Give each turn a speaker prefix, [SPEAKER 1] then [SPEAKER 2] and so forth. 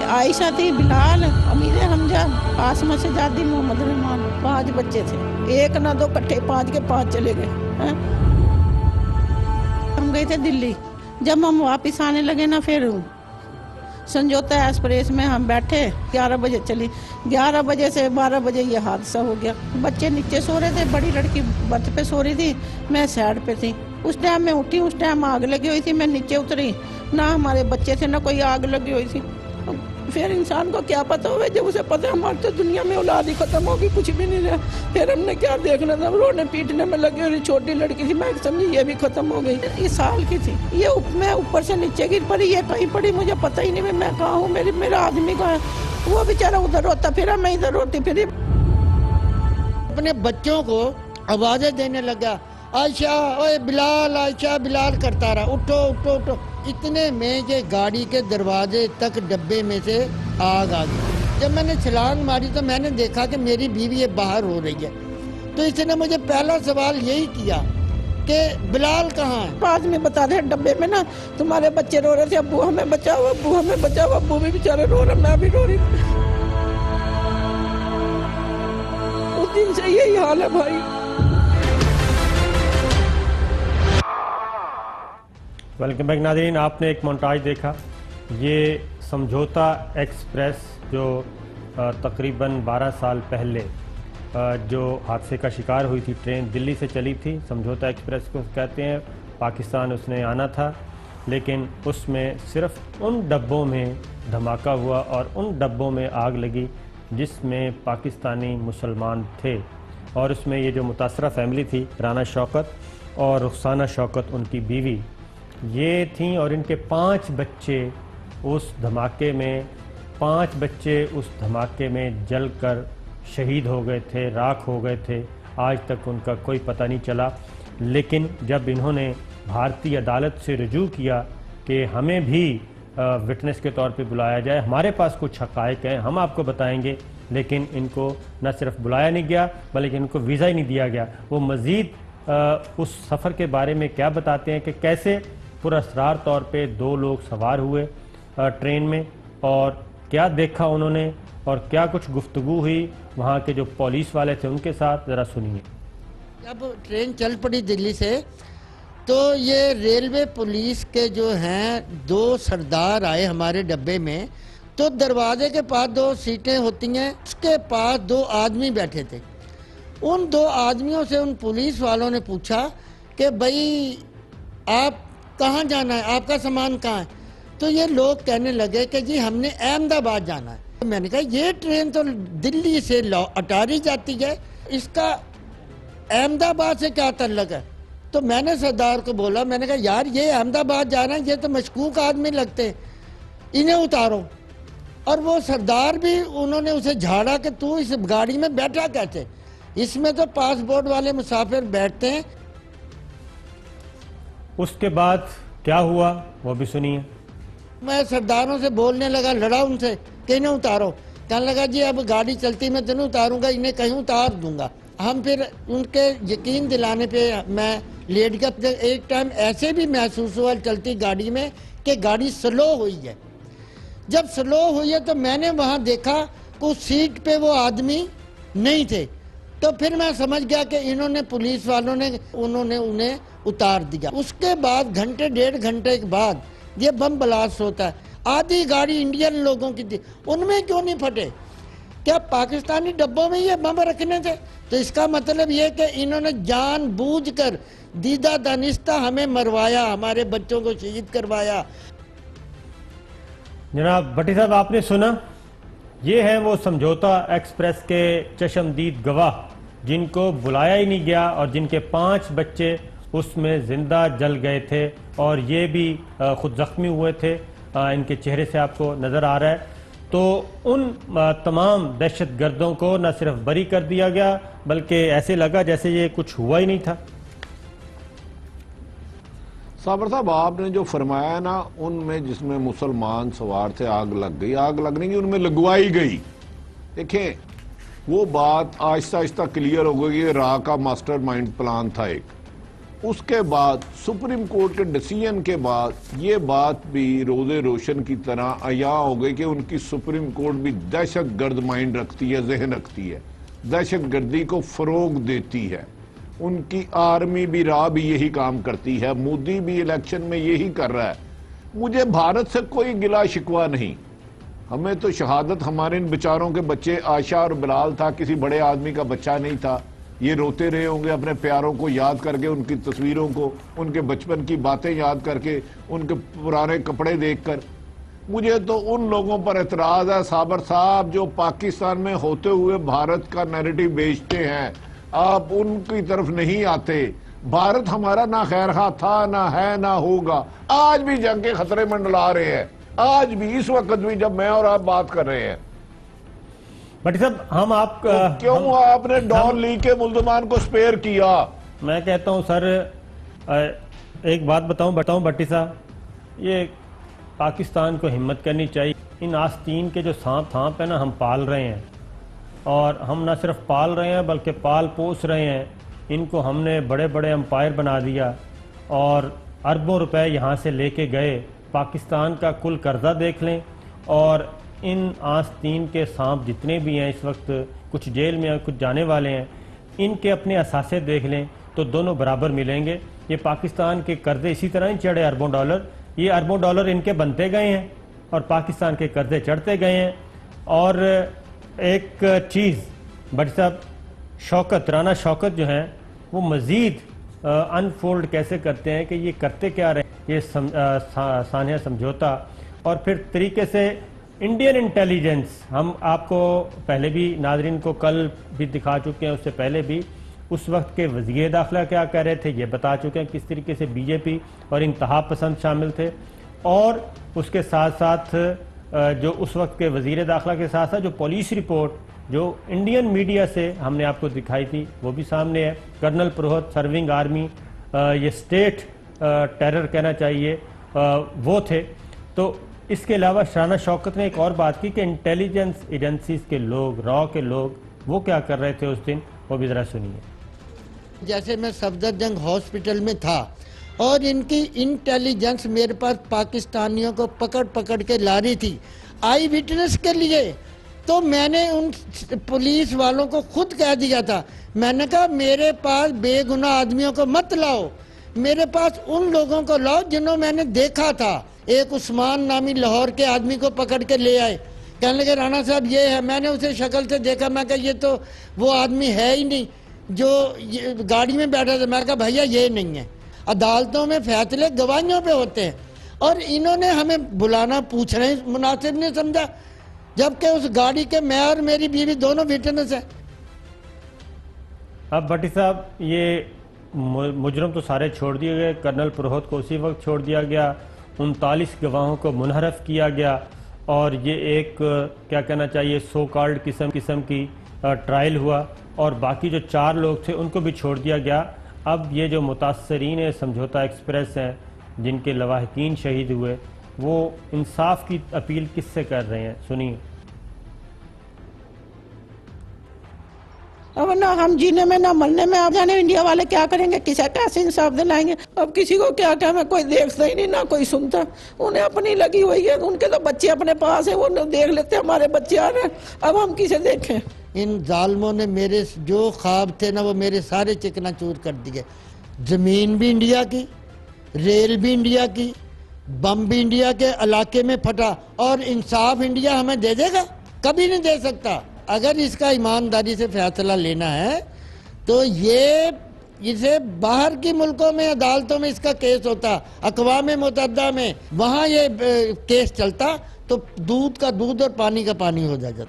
[SPEAKER 1] आयशा थी, बिलाल, अमीर हमजा, आसमा शहजादी, मोहम्मद रहमान, 5 बच्चे थे। एक ना दो, इकट्ठे 5 के 5 चले गए। हम गए थे दिल्ली। जब हम वापस आने लगे ना, फिर समझौता एक्सप्रेस में हम बैठे, 11 बजे चली। 11 बजे से 12 बजे ये हादसा हो गया। बच्चे नीचे सो रहे थे, बड़ी लड़की बर्थ पे सो रही थी, मैं साइड पे थी। उस टाइम मैं उठी, उस टाइम आग लगी हुई थी। मैं नीचे उतरी, ना हमारे बच्चे थे ना कोई आग लगी हुई थी। फिर इंसान को क्या पता हुआ, जब उसे पता हमारी तो दुनिया में औलाद ही खत्म होगी, कुछ भी नहीं रहा। फिर हमने क्या देखना था, रोने पीटने में लगी हुई छोटी लड़की थी। मैं समझी ये भी खत्म हो गई। ये साल की थी। ये मैं ऊपर से नीचे गिर पड़ी, ये कहीं पड़ी, मुझे पता ही नहीं मैं कहाँ हूँ, मेरा आदमी कहाँ है। वो बेचारा उधर रोता फिरा, मैं इधर रोती फिरी।
[SPEAKER 2] अपने बच्चों को आवाजें देने लगा, आयशा ओए बिलाल, आयशा बिलाल करता रहा, उठो उठो उठो। इतने में ये गाड़ी के दरवाजे तक डब्बे में से आग आ गई। जब मैंने छलांग मारी तो मैंने देखा कि मेरी बीवी ये बाहर हो रही है। तो इसने मुझे पहला सवाल यही किया कि बिलाल कहाँ है।
[SPEAKER 1] बाद में बता रहे डब्बे में ना तुम्हारे बच्चे रो रहे थे, अब्बू हमें बचाओ, अब्बू हमें बचाओ। अब्बू भी बेचारे रो रहे, मैं भी रो रही। उस दिन से यही हाल है भाई।
[SPEAKER 3] वेलकम बैक नाज़रीन, आपने एक मोन्टाज देखा। ये समझौता एक्सप्रेस जो तकरीबन 12 साल पहले जो हादसे का शिकार हुई थी, ट्रेन दिल्ली से चली थी। समझौता एक्सप्रेस को कहते हैं, पाकिस्तान उसने आना था, लेकिन उसमें सिर्फ उन डब्बों में धमाका हुआ और उन डब्बों में आग लगी जिसमें पाकिस्तानी मुसलमान थे। और उसमें ये जो मुतासरा फैमिली थी, राना शौकत और रुखसाना शौकत उनकी बीवी, ये थीं और इनके 5 बच्चे उस धमाके में 5 बच्चे उस धमाके में जलकर शहीद हो गए थे, राख हो गए थे। आज तक उनका कोई पता नहीं चला। लेकिन जब इन्होंने भारतीय अदालत से रुजू किया कि हमें भी विटनेस के तौर पे बुलाया जाए, हमारे पास कुछ हक़ाइक़ हैं, हम आपको बताएंगे, लेकिन इनको न सिर्फ बुलाया नहीं गया बल्कि इनको वीज़ा ही नहीं दिया गया। वो मज़ीद उस सफ़र के बारे में क्या बताते हैं कि कैसे पुरअसरार तौर पे 2 लोग सवार हुए ट्रेन में और क्या देखा उन्होंने और क्या कुछ गुफ्तगू हुई वहाँ के जो पुलिस वाले थे उनके साथ, ज़रा सुनिए।
[SPEAKER 2] जब ट्रेन चल पड़ी दिल्ली से तो ये रेलवे पुलिस के जो हैं 2 सरदार आए हमारे डब्बे में। तो दरवाजे के पास 2 सीटें होती हैं, उसके पास 2 आदमी बैठे थे। उन 2 आदमियों से उन पुलिस वालों ने पूछा कि भाई आप कहाँ जाना है, आपका सामान कहाँ है। तो ये लोग कहने लगे कि जी हमने अहमदाबाद जाना है। तो मैंने कहा ये ट्रेन तो दिल्ली से अटारी जाती है, इसका अहमदाबाद से क्या ताल्लुक है। तो मैंने सरदार को बोला, मैंने कहा यार ये अहमदाबाद जा रहे हैं, ये तो मशकूक आदमी लगते हैं, इन्हें उतारो। और वो सरदार भी, उन्होंने उसे झाड़ा कि तू इस गाड़ी में बैठा कैसे, इसमें तो पासपोर्ट वाले मुसाफिर बैठते हैं।
[SPEAKER 3] उसके बाद क्या हुआ वो भी सुनिए।
[SPEAKER 2] मैं सरदारों से बोलने लगा, लड़ा उनसे कि इन्हें उतारो। कहने लगा जी अब गाड़ी चलती मैं तेन उतारूंगा, इन्हें कहीं उतार दूंगा। हम फिर उनके यकीन दिलाने पे मैं लेट गया। एक टाइम ऐसे भी महसूस हुआ चलती गाड़ी में कि गाड़ी स्लो हुई है। जब स्लो हुई है तो मैंने वहाँ देखा कि उस सीट पे वो आदमी नहीं थे। तो फिर मैं समझ गया कि इन्होंने, पुलिस वालों ने, उन्होंने उन्हें उतार दिया। उसके बाद घंटे 1.5 घंटे के बाद ये बम ब्लास्ट होता है। आधी गाड़ी इंडियन लोगों की थी, उनमें क्यों नहीं फटे? क्या पाकिस्तानी डब्बों में ये बम रखने थे? तो इसका मतलब ये कि इन्होंने जानबूझकर दीदा दानिस्ता हमें मरवाया, हमारे बच्चों को शहीद करवाया।
[SPEAKER 3] जनाब भट्टी साहब, आपने सुना, ये हैं वो समझौता एक्सप्रेस के चश्मदीद गवाह जिनको बुलाया ही नहीं गया और जिनके 5 बच्चे उसमें जिंदा जल गए थे और ये भी खुद जख्मी हुए थे। इनके चेहरे से आपको नजर आ रहा है। तो उन तमाम दहशतगर्दों को न सिर्फ बरी कर दिया गया बल्कि ऐसे लगा जैसे ये कुछ हुआ ही नहीं था।
[SPEAKER 4] साबर साहब, आपने जो फरमाया ना, उनमें जिसमें मुसलमान सवार थे आग लग गई, आग लगने की उनमें लगवाई गई। देखें, वो बात आहिस्ता आहिस्ता क्लियर हो गई। रा का मास्टर माइंड प्लान था एक, उसके बाद सुप्रीम कोर्ट के डिसीजन के बाद ये बात भी रोज़े रोशन की तरह अया हो गई कि उनकी सुप्रीम कोर्ट भी दहशत गर्द माइंड रखती है, जहन रखती है, दहशत गर्दी को फरोग देती है। उनकी आर्मी भी राह भी यही काम करती है, मोदी भी इलेक्शन में यही कर रहा है। मुझे भारत से कोई गिला शिकवा नहीं, हमें तो शहादत हमारे इन बेचारों के बच्चे आशा और बिलाल था, किसी बड़े आदमी का बच्चा नहीं था। ये रोते रहे होंगे अपने प्यारों को याद करके, उनकी तस्वीरों को, उनके बचपन की बातें याद करके, उनके पुराने कपड़े देखकर। मुझे तो उन लोगों पर एतराज है साबर साहब जो पाकिस्तान में होते हुए भारत का नैरेटिव बेचते हैं। आप उनकी तरफ नहीं आते। भारत हमारा ना खैरखा था, ना है, ना होगा। आज भी जंग के खतरे मंडला रहे हैं, आज भी, इस वक्त भी जब मैं और आप बात कर रहे हैं।
[SPEAKER 3] भट्टी साहब, हम आप
[SPEAKER 4] तो क्यों आपने डॉन ली के मुल्जमान को स्पेयर किया?
[SPEAKER 3] मैं कहता हूं सर, एक बात बताऊं भट्टी साहब, ये पाकिस्तान को हिम्मत करनी चाहिए। इन आस्तीन के जो सांप है ना, हम पाल रहे हैं, और हम ना सिर्फ पाल रहे हैं बल्कि पाल पोस रहे हैं। इनको हमने बड़े बड़े एम्पायर बना दिया और अरबों रुपए यहाँ से लेके गए। पाकिस्तान का कुल कर्जा देख लें, और इन आस्तीन के सांप जितने भी हैं इस वक्त, कुछ जेल में, कुछ जाने वाले हैं, इनके अपने असासे देख लें तो दोनों बराबर मिलेंगे। ये पाकिस्तान के कर्जे इसी तरह ही चढ़े, अरबों डॉलर, ये अरबों डॉलर इनके बनते गए हैं और पाकिस्तान के कर्जे चढ़ते गए हैं। और एक चीज़ भट्टी साहब, शौकत, राना शौकत जो हैं, वो मज़ीद अनफोल्ड कैसे करते हैं कि ये करते क्या रहे, ये सानिया समझौता, और फिर तरीके से इंडियन इंटेलिजेंस, हम आपको पहले भी, नाजरीन को कल भी दिखा चुके हैं, उससे पहले भी, उस वक्त के वज़ीर दाखिला क्या कह रहे थे ये बता चुके हैं, किस तरीके से बीजेपी और इंतहा पसंद शामिल थे। और उसके साथ साथ जो उस वक्त के वज़ीर दाखिला के साथ साथ जो पुलिस रिपोर्ट जो इंडियन मीडिया से हमने आपको दिखाई थी वो भी सामने है। कर्नल पुरोहित सर्विंग आर्मी, ये स्टेट टेरर कहना चाहिए, वो थे। तो इसके अलावा राना शौकत ने एक और बात की कि इंटेलिजेंस एजेंसीज के लोग, रॉ के लोग, वो क्या कर रहे थे उस दिन, वो भी ज़रा सुनिए।
[SPEAKER 2] जैसे मैं सफदरजंग हॉस्पिटल में था और इनकी इंटेलिजेंस मेरे पास पाकिस्तानियों को पकड़ पकड़ के ला रही थी आई विटनेस के लिए, तो मैंने उन पुलिस वालों को खुद कह दिया था, मैंने कहा मेरे पास बेगुनाह आदमियों को मत लाओ, मेरे पास उन लोगों को लाओ जिन्होंने मैंने देखा था। एक उस्मान नामी लाहौर के आदमी को पकड़ के ले आए, कहने लगे राणा साहब ये है, मैंने उसे शक्ल से देखा, मैं कहा ये तो वो आदमी है ही नहीं जो गाड़ी में बैठा था। मैं कहा भैया ये नहीं है। अदालतों में फैसले गवाहियों पे होते हैं और इन्होंने हमें बुलाना पूछना ही मुनासिब नहीं समझा, जबकि उस गाड़ी के मैं और मेरी बीवी दोनों विटनेस है।
[SPEAKER 3] अब भट्टी साहब, ये मुजरम तो सारे छोड़ दिए गए, कर्नल पुरोहित को उसी वक्त छोड़ दिया गया, 39 गवाहों को मुनहरफ किया गया, और ये एक क्या कहना चाहिए सो कॉल्ड किस्म की ट्रायल हुआ, और बाकी जो 4 लोग थे उनको भी छोड़ दिया गया। अब ये जो मुतासरीन समझौता एक्सप्रेस हैं जिनके लवाहिकीन शहीद हुए, वो इंसाफ की अपील किससे कर रहे हैं, सुनिए।
[SPEAKER 1] अब ना हम जीने में ना मरने में, अब जाने इंडिया वाले क्या करेंगे, किसे कैसे इंसाफ दिलाएंगे। अब किसी को क्या क्या, कोई देखता ही नहीं, ना कोई सुनता, उन्हें अपनी लगी हुई है, उनके तो बच्चे अपने पास है, वो देख लेते हमारे बच्चे आ रहे हैं, अब हम किसे देखें।
[SPEAKER 2] इन जालमों ने मेरे जो ख्वाब थे ना वो मेरे सारे चिकनाचूर कर दिए। जमीन भी इंडिया की, रेल भी इंडिया की, बम भी इंडिया के इलाके में फटा, और इंसाफ इंडिया हमें दे देगा? कभी नहीं दे सकता। अगर इसका ईमानदारी से फैसला लेना है तो ये इसे बाहर की मुल्कों में अदालतों में इसका केस होता, अक़वाम मुत्तहिदा में, वहाँ ये केस चलता तो दूध का दूध और पानी का पानी हो जाता।